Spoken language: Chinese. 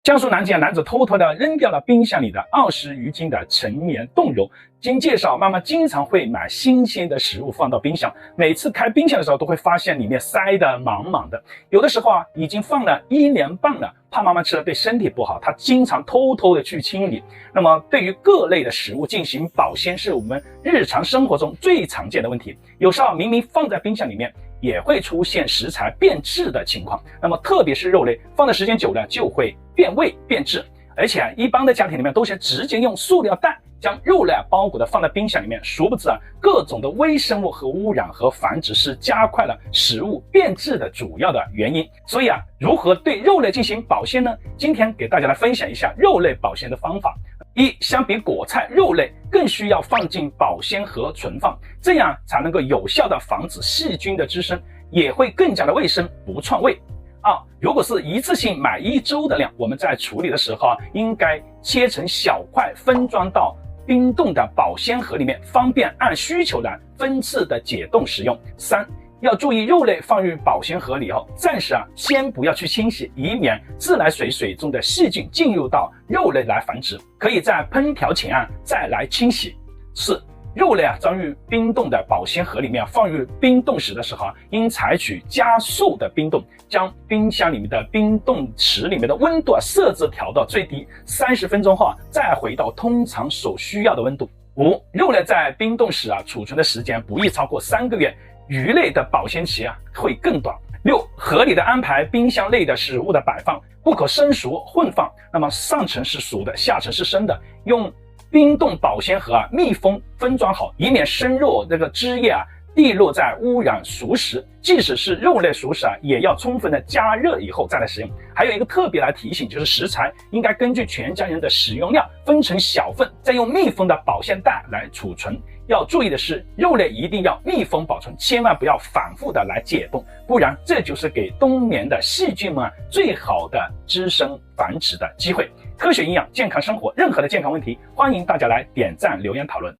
江苏南京男子偷偷的扔掉了冰箱里的20余斤的陈年冻肉。经介绍，妈妈经常会买新鲜的食物放到冰箱，每次开冰箱的时候都会发现里面塞得满满的，有的时候已经放了1年半了，怕妈妈吃了对身体不好，她经常偷偷的去清理。那么对于各类的食物进行保鲜是我们日常生活中最常见的问题，有时候明明放在冰箱里面也会出现食材变质的情况，那么特别是肉类放的时间久了就会变味变质，而且一般的家庭里面都是直接用塑料袋将肉类包裹的放在冰箱里面，殊不知各种的微生物和污染和繁殖是加快了食物变质的主要的原因。所以如何对肉类进行保鲜呢？今天给大家来分享一下肉类保鲜的方法。相比果菜，肉类更需要放进保鲜盒存放，这样才能够有效的防止细菌的滋生，也会更加的卫生，不串味。如果是一次性买1周的量，我们在处理的时候应该切成小块，分装到冰冻的保鲜盒里面，方便按需求来分次的解冻使用。3、要注意肉类放入保鲜盒里后，暂时先不要去清洗，以免自来水中的细菌进入到肉类来繁殖，可以在烹调前再来清洗。4、肉类装入冰冻的保鲜盒里面，放入冰冻室的时候应采取加速的冰冻，将冰箱里面的冰冻池里面的温度设置调到最低，30分钟后再回到通常所需要的温度。5、肉类在冰冻室储存的时间不宜超过3个月，鱼类的保鲜期会更短。6、合理的安排冰箱内的食物的摆放，不可生熟混放，那么上层是熟的，下层是生的，用冰冻保鲜盒密封分装好，以免生肉这个汁液滴落在污染熟食。即使是肉类熟食也要充分的加热以后再来使用。还有一个特别来提醒，就是食材应该根据全家人的使用量分成小份，再用密封的保鲜袋来储存。要注意的是，肉类一定要密封保存，千万不要反复的来解冻，不然这就是给冬眠的细菌们最好的滋生繁殖的机会。科学营养，健康生活，任何的健康问题，欢迎大家来点赞留言讨论。